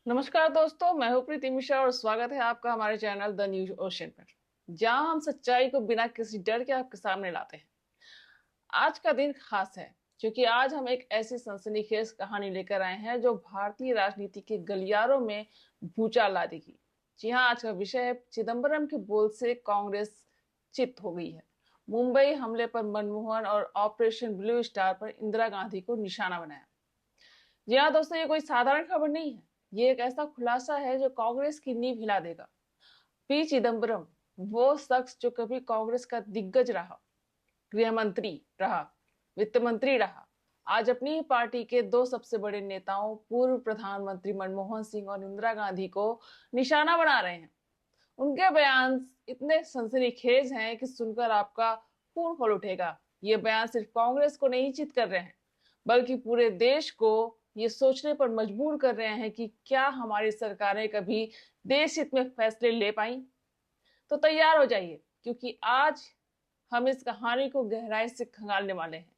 नमस्कार दोस्तों, मैं हूं प्रीति मिश्रा और स्वागत है आपका हमारे चैनल द न्यूज ओशन पर, जहां हम सच्चाई को बिना किसी डर के आपके सामने लाते हैं। आज का दिन खास है क्योंकि आज हम एक ऐसी सनसनीखेज कहानी लेकर आए हैं जो भारतीय राजनीति के गलियारों में भूचाल ला देगी। जी हाँ, आज का विषय है चिदम्बरम के बोल से कांग्रेस चित हो गई है। मुंबई हमले पर मनमोहन और ऑपरेशन ब्लू स्टार पर इंदिरा गांधी को निशाना बनाया। जी हाँ दोस्तों, ये कोई साधारण खबर नहीं है। ये एक ऐसा खुलासा है जो कांग्रेस की नींव हिला देगा। पी चिदम्बरम, वो शख्स जो कभी कांग्रेस का दिग्गज रहा, गृह मंत्री रहा, वित्त मंत्री रहा, आज अपनी ही पार्टी के दो सबसे बड़े नेताओं पूर्व प्रधानमंत्री मनमोहन सिंह और इंदिरा गांधी को निशाना बना रहे हैं। उनके बयान इतने सनसनीखेज हैं कि सुनकर आपका खून खौल उठेगा। ये बयान सिर्फ कांग्रेस को नहीं चित कर रहे हैं, बल्कि पूरे देश को ये सोचने पर मजबूर कर रहे हैं कि क्या हमारी सरकारें कभी देश हित में फैसले ले पाई। तो तैयार हो जाइए, क्योंकि आज हम इस कहानी को गहराई से खंगालने वाले हैं।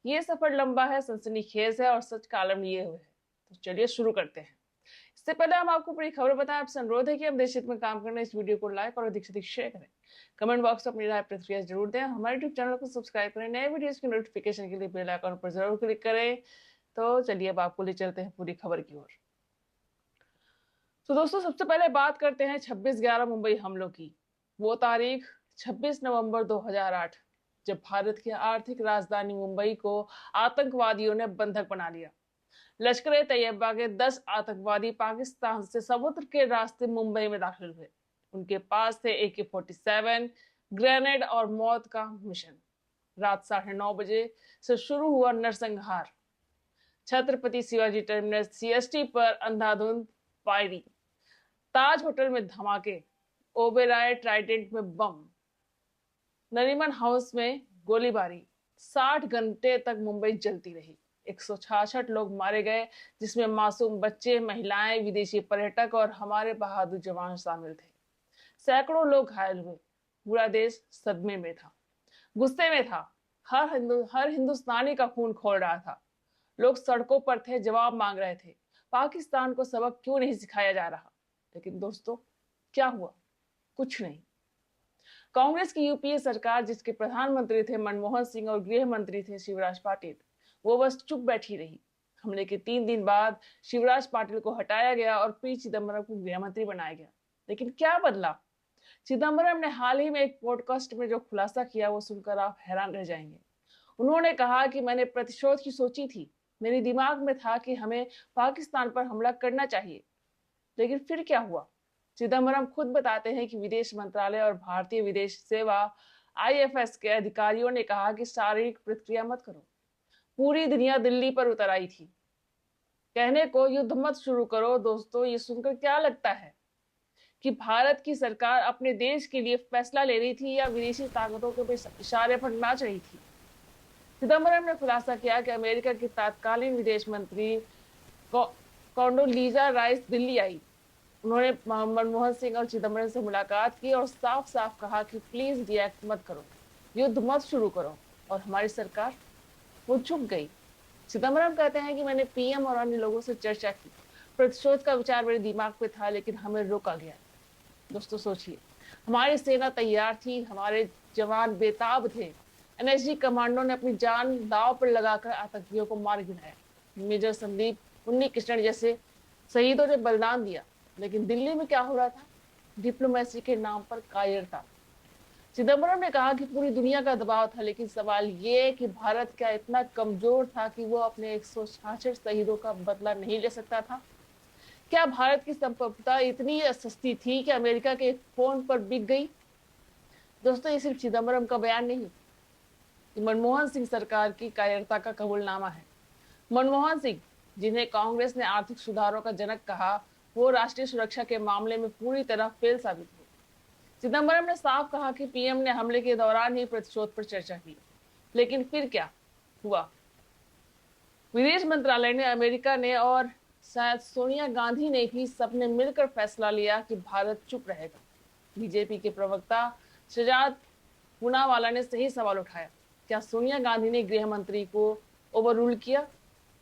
ये सफर लंबा है, सनसनीखेज है और सच का आलम लिए हुए है। तो चलिए शुरू करते हैं। इससे पहले हम आपको पूरी खबर बताएं, आपसे अनुरोध है कि हम देश हित में काम करने इस वीडियो को लाइक और अधिक से अधिक शेयर करें। कमेंट बॉक्स में अपनी राय प्रतिक्रिया जरूर दें। हमारे यूट्यूब चैनल को सब्सक्राइब करें। नए वीडियोस की नोटिफिकेशन के लिए बेल आइकन पर जरूर क्लिक करें। तो चलिए अब आपको ले चलते हैं पूरी खबर की ओर। तो दोस्तों, सबसे पहले बात करते हैं 26/11 मुंबई हमलों की। वो तारीख 26 नवंबर 2008, जब भारत की आर्थिक राजधानी मुंबई को आतंकवादियों ने बंधक बना लिया। लश्कर ए तैयबा के 10 आतंकवादी पाकिस्तान से समुद्र के रास्ते मुंबई में दाखिल हुए। उनके पास थे AK-47, ग्रेनेड और मौत का मिशन। रात 9:30 बजे से शुरू हुआ नरसंहार। छत्रपति शिवाजी टर्मिनस CST पर अंधाधुंध फायरिंग, ताज होटल में धमाके, ओबेराय ट्राइडेंट में बम, नरीमन हाउस में गोलीबारी। 60 घंटे तक मुंबई जलती रही। 166 लोग मारे गए, जिसमें मासूम बच्चे, महिलाएं, विदेशी पर्यटक और हमारे बहादुर जवान शामिल थे। सैकड़ों लोग घायल हुए। पूरा देश सदमे में था, गुस्से में था। हर हिंदुस्तानी का खून खोल रहा था। लोग सड़कों पर थे, जवाब मांग रहे थे। पाकिस्तान को सबक क्यों नहीं सिखाया जा रहा। लेकिन दोस्तों, क्या हुआ? कुछ नहीं। कांग्रेस की UPA सरकार, जिसके प्रधानमंत्री थे मनमोहन सिंह और गृह मंत्री थे शिवराज पाटिल, वो बस चुप बैठी रही। हमले के 3 दिन बाद शिवराज पाटिल को हटाया गया और पी चिदम्बरम को गृह मंत्री बनाया गया। लेकिन क्या बदला? चिदम्बरम ने हाल ही में एक पॉडकास्ट में जो खुलासा किया, वो सुनकर आप हैरान रह जाएंगे। उन्होंने कहा कि मैंने प्रतिशोध की सोची थी। मेरे दिमाग में था कि हमें पाकिस्तान पर हमला करना चाहिए। लेकिन फिर क्या हुआ? चिदम्बरम खुद बताते हैं कि विदेश मंत्रालय और भारतीय विदेश सेवा IFS के अधिकारियों ने कहा कि शारीरिक प्रतिक्रिया मत करो। पूरी दुनिया दिल्ली पर उतर आई थी कहने को युद्ध मत शुरू करो। दोस्तों, ये सुनकर क्या लगता है कि भारत की सरकार अपने देश के लिए फैसला ले रही थी या विदेशी ताकतों के इशारे पर नाच रही थी? चिदम्बरम ने खुलासा किया कि अमेरिका की तत्कालीन विदेश मंत्री कॉन्डोलीजा राइस दिल्ली आई। उन्होंने मनमोहन सिंह और चिदम्बरम से मुलाकात की और साफ साफ कहा कि प्लीज रिएक्ट मत करो, युद्ध मत शुरू करो। और हमारी सरकार, वो झुक गई। चिदम्बरम कहते हैं कि मैंने PM और अन्य लोगों से चर्चा की। प्रतिशोध का विचार मेरे दिमाग में था, लेकिन हमें रोका गया। दोस्तों सोचिए, हमारी सेना तैयार थी, हमारे जवान बेताब थे। NSG कमांडो ने अपनी जान दांव पर लगाकर आतंकियों को मार गिराया। मेजर संदीप, उन्नी कृष्ण जैसे शहीदों ने बलिदान दिया। लेकिन दिल्ली में क्या हो रहा था? डिप्लोमेसी के नाम पर कायरता। चिदम्बरम ने कहा कि पूरी दुनिया का दबाव था, लेकिन सवाल ये कि भारत क्या इतना कमजोर था कि वो अपने 166 शहीदों का बदला नहीं ले सकता था? क्या भारत की संप्रभुता इतनी सस्ती थी कि अमेरिका के एक फोन पर बिक गई? दोस्तों, ये सिर्फ चिदम्बरम का बयान नहीं, मनमोहन सिंह सरकार की कायरता का कबूलनामा है। मनमोहन सिंह, जिन्हें कांग्रेस ने आर्थिक सुधारों का जनक कहा, वो राष्ट्रीय सुरक्षा के मामले में पूरी तरह फेल साबित हुए। चिदम्बरम ने साफ कहा कि PM ने हमले के दौरान ही प्रतिशोध पर चर्चा की। लेकिन फिर क्या हुआ? विदेश मंत्रालय ने, अमेरिका ने और शायद सोनिया गांधी ने भी सबने मिलकर फैसला लिया कि भारत चुप रहेगा। बीजेपी के प्रवक्ता शहजाद पूनावाला ने सही सवाल उठाया। क्या सोनिया गांधी ने गृह मंत्री को ओवररूल किया?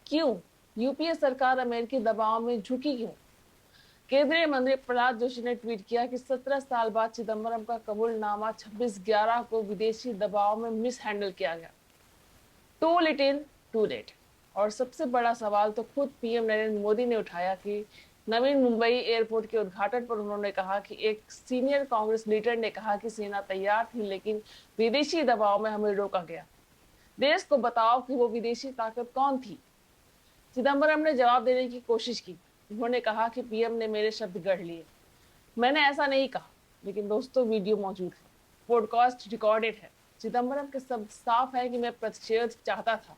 क्यों? UPA सरकार अमेरिकी दबाव में झुकी क्यों? केंद्रीय मंत्री प्रहलाद जोशी ने ट्वीट किया कि 17 साल बाद चिदम्बरम का कबूलनामा 26/11 को विदेशी दबाव में मिस हैंडल किया गया। Too little too late. और सबसे बड़ा सवाल तो खुद पीएम नरेंद्र मोदी ने उठाया कि नवी मुंबई एयरपोर्ट के उद्घाटन पर उन्होंने कहा कि एक सीनियर कांग्रेस लीडर ने कहा कि सेना तैयार थी लेकिन विदेशी दबाव में हमें रोका गया। देश को बताओ कि वो विदेशी ताकत कौन थी। चिदम्बरम ने जवाब देने की कोशिश की। उन्होंने कहा कि पीएम ने मेरे शब्द गढ़ लिए, मैंने ऐसा नहीं कहा। लेकिन दोस्तों, वीडियो मौजूद है, पॉडकास्ट रिकॉर्डेड है। चिदम्बरम के शब्द साफ है कि मैं प्रतिषेध चाहता था।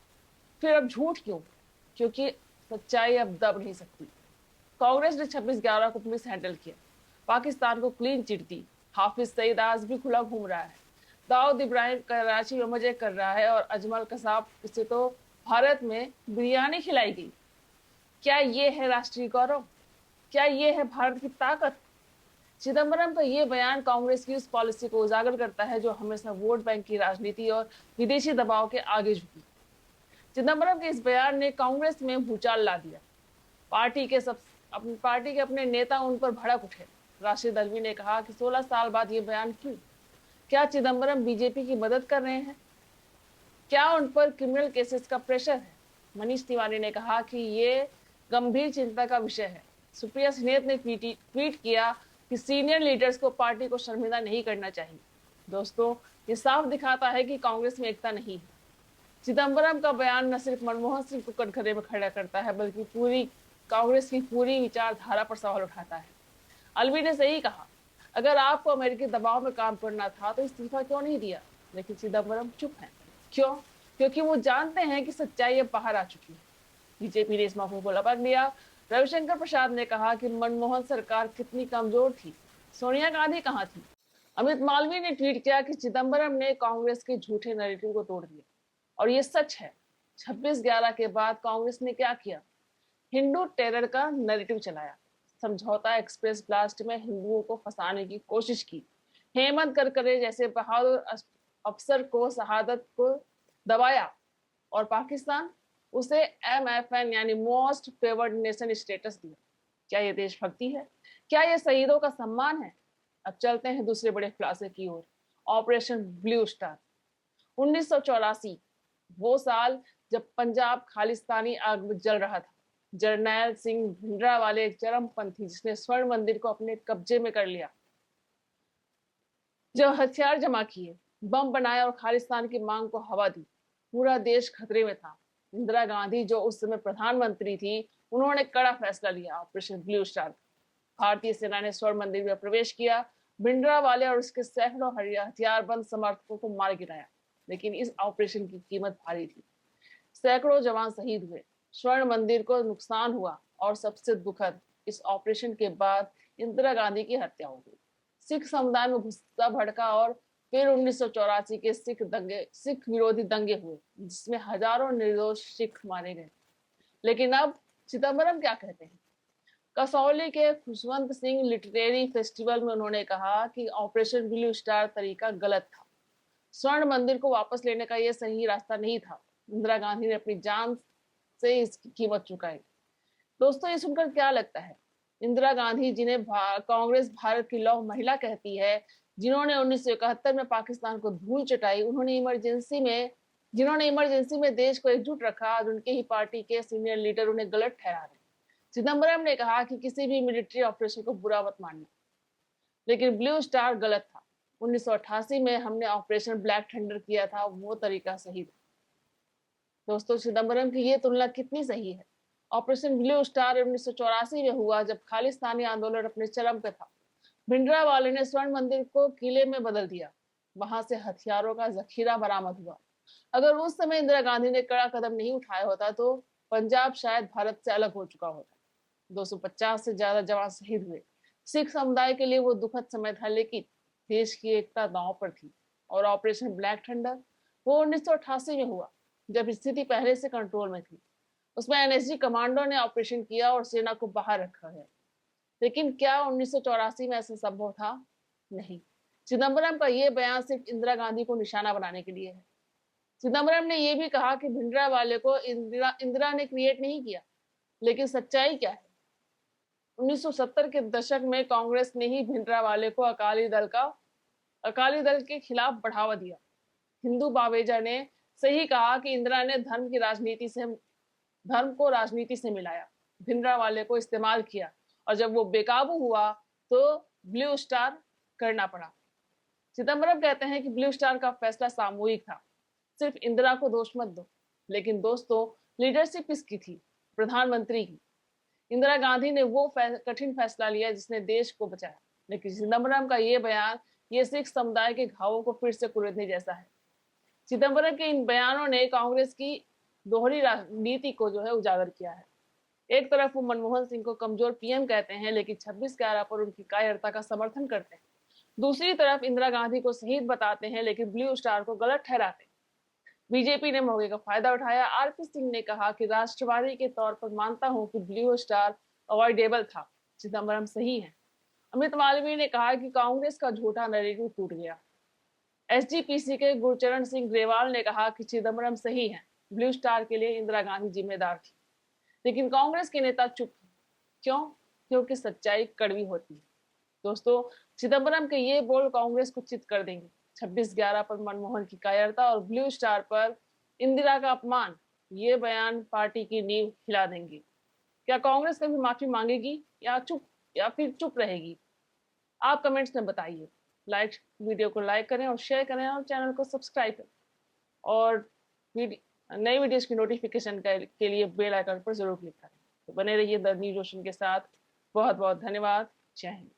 फिर अब झूठ क्यों? क्योंकि सच्चाई अब दब नहीं सकती। कांग्रेस ने 26/11 को मिस हैंडल किया, पाकिस्तान को क्लीन चिट दी। हाफिज सईद आज भी खुला घूम रहा है। दाऊद इब्राहिम कराची में मजे कर रहा है और अजमल कसाब से तो भारत में बिरयानी खिलाई गई। क्या ये है राष्ट्रीय गौरव? क्या ये है भारत की ताकत? चिदम्बरम का ये बयान कांग्रेस की उस पॉलिसी को उजागर करता है जो हमेशा वोट बैंक की राजनीति और विदेशी दबाव के आगे झुकी। चिदम्बरम के इस बयान ने कांग्रेस में भूचाल ला दिया। पार्टी के अपने नेता उन पर भड़क उठे। राशिद अल्वी ने कहा कि 16 साल बाद ये बयान क्यों? क्या चिदम्बरम बीजेपी की मदद कर रहे हैं? क्या उन पर क्रिमिनल केसेस का प्रेशर है? मनीष तिवारी ने कहा कि ये गंभीर चिंता का विषय है। सुप्रिया सिन्हा ने ट्वीट किया कि सीनियर लीडर्स को पार्टी को शर्मिंदा नहीं करना चाहिए। दोस्तों, ये साफ दिखाता है कि कांग्रेस में एकता नहीं है। चिदम्बरम का बयान न सिर्फ मनमोहन सिंह को कटघरे में खड़ा करता है बल्कि पूरी कांग्रेस की पूरी विचारधारा पर सवाल उठाता है। अलवी ने सही कहा, अगर आपको अमेरिकी दबाव में काम करना था तो इस्तीफा क्यों नहीं दिया? लेकिन चिदम्बरम चुप है। क्यों? क्योंकि वो जानते हैं कि सच्चाई अब बाहर आ चुकी है। बीजेपी ने इस मौके को लपक लिया। रविशंकर प्रसाद ने कहा कि मनमोहन सरकार कितनी कमजोर थी, सोनिया गांधी कहाँ थी। अमित मालवीय ने ट्वीट किया कि चिदम्बरम ने कांग्रेस के झूठे नैरेटिव को तोड़ दिया। और ये सच है। 26/11 के बाद कांग्रेस ने क्या किया? हिंदू टेरर का नैरेटिव चलाया। समझौता एक्सप्रेस ब्लास्ट में हिंदुओं को फंसाने की कोशिश की। हेमंत करकरे जैसे बहादुर अफसर को शहादत को दबाया और पाकिस्तान उसे MFN यानी मोस्ट फेवर्ड नेशन स्टेटस दिया। क्या ये देशभक्ति है? क्या ये शहीदों का सम्मान है? अब चलते हैं दूसरे बड़े खुलासे की ओर। Operation blue star. 1984 वो साल जब पंजाब खालिस्तानी आग में जल रहा था। जरनैल सिंह भिंडरावाले एक चरमपंथी जिसने स्वर्ण मंदिर को अपने कब्जे में कर लिया, जो हथियार जमा किए, बम बनाए और खालिस्तान की मांग को हवा दी। पूरा देश खतरे में था। इंदिरा गांधी जो उस समय प्रधानमंत्री थी, उन्होंने कड़ा फैसला लिया, ऑपरेशन ब्लू स्टार। भारतीय सेना ने स्वर्ण मंदिर में प्रवेश किया, भिंडरावाले और उसके सैकड़ों हथियारबंद समर्थकों को मार गिराया। लेकिन इस ऑपरेशन की कीमत भारी थी। सैकड़ों जवान शहीद हुए, स्वर्ण मंदिर को नुकसान हुआ और सबसे दुखद, इस ऑपरेशन के बाद इंदिरा गांधी की हत्या हो गई। सिख समुदाय में गुस्सा भड़का और फिर 1984 के सिख विरोधी दंगे हुए जिसमें हजारों निर्दोष सिख मारे गए। लेकिन अब चिदम्बरम क्या कहते हैं? कसौली के खुशवंत सिंह लिटरेरी फेस्टिवल में उन्होंने कहा कि ऑपरेशन ब्लू स्टार तरीका गलत था। स्वर्ण मंदिर को वापस लेने का यह सही रास्ता नहीं था। इंदिरा गांधी ने अपनी जान से इसकी कीमत चुकाई। दोस्तों, ये सुनकर क्या लगता है? इंदिरा गांधी, जिन्हें कांग्रेस भारत की लौह महिला कहती है, जिन्होंने 1971 में पाकिस्तान को धूल चटाई, जिन्होंने इमरजेंसी में देश को एकजुट रखा, आज उनके ही पार्टी के सीनियर लीडर उन्हें गलत ठहरा रहे। चिदम्बरम ने कहा कि किसी भी मिलिट्री ऑपरेशन को बुरा मत मानना, लेकिन ब्लू स्टार गलत था। 1988 में हमने ऑपरेशन ब्लैक थंडर किया था, वो तरीका सही था। दोस्तों, चिदम्बरम की ये तुलना कितनी सही है? ऑपरेशन ब्लू स्टार 1984 में हुआ जब खालिस्तानी आंदोलन अपने चरम पे था। भिंडरावाले ने स्वर्ण मंदिर को किले में बदल दिया, वहां से हथियारों का जखीरा बरामद हुआ। अगर उस समय इंदिरा गांधी ने कड़ा कदम नहीं उठाया होता तो पंजाब शायद भारत से अलग हो चुका होता। 250 से ज्यादा जवान शहीद हुए। सिख समुदाय के लिए वो दुखद समय था, लेकिन देश की एकता दांव पर थी। और ऑपरेशन ब्लैक थंडर वो 1988 में हुआ जब स्थिति पहले से कंट्रोल में थी। उसमें NSG कमांडो ने ऑपरेशन किया और सेना को बाहर रखा है। लेकिन क्या 1984 में ऐसा संभव था? नहीं। चिदम्बरम का यह बयान सिर्फ इंदिरा गांधी को निशाना बनाने के लिए है। चिदम्बरम ने यह भी कहा कि भिंडरावाले को इंदिरा ने क्रिएट नहीं किया। लेकिन सच्चाई क्या है? 1970 के दशक में कांग्रेस ने ही भिंडरावाले को अकाली दल के खिलाफ बढ़ावा दिया। हिंदू बावेजा ने सही कहा कि इंदिरा ने धर्म को राजनीति से मिलाया, भिंडरावाले को इस्तेमाल किया और जब वो बेकाबू हुआ तो ब्लू स्टार करना पड़ा। चिदम्बरम कहते हैं कि ब्लू स्टार का फैसला सामूहिक था, सिर्फ इंदिरा को दोष मत दो। लेकिन दोस्तों, लीडरशिप किसकी थी? प्रधानमंत्री की। इंदिरा गांधी ने वो कठिन फैसला लिया जिसने देश को बचाया। लेकिन चिदम्बरम का ये बयान ये सिख समुदाय के घावों को फिर से कुरेदने जैसा है। चिदम्बरम के इन बयानों ने कांग्रेस की दोहरी राजनीति को जो है उजागर किया है। एक तरफ वो मनमोहन सिंह को कमजोर पीएम कहते हैं, लेकिन 26/11 पर उनकी कायरता का समर्थन करते हैं। दूसरी तरफ इंदिरा गांधी को शहीद बताते हैं, लेकिन ब्लू स्टार को गलत ठहराते हैं। बीजेपी ने मौके का फायदा उठाया। आरपी सिंह ने कहा कि राष्ट्रवादी के तौर पर मानता हूं कि ब्लू स्टार अवॉइडेबल था, चिदम्बरम सही है। अमित मालवीय ने कहा कि कांग्रेस का झूठा नैरेटिव टूट गया। एसजीपीसी के गुरचरण सिंह ग्रेवाल ने कहा कि चिदम्बरम सही है, ब्लू स्टार के लिए इंदिरा गांधी जिम्मेदार थी। लेकिन कांग्रेस के नेता चुप। क्यों? क्योंकि सच्चाई कड़वी होती है। दोस्तों, चिदम्बरम के ये बोल कांग्रेस को चित कर देंगे। 26/11 पर मनमोहन की कायरता और ब्लू स्टार पर इंदिरा का अपमान, ये बयान पार्टी की नींव हिला देंगे। क्या कांग्रेस कभी माफी मांगेगी या फिर चुप रहेगी? आप कमेंट्स में बताइए। वीडियो को लाइक करें और शेयर करें और चैनल को सब्सक्राइब करें और नई वीडियोस की नोटिफिकेशन के लिए बेल आइकन पर जरूर क्लिक करें। तो बने रहिए द न्यूज ओशन के साथ। बहुत बहुत धन्यवाद। जय हिंद।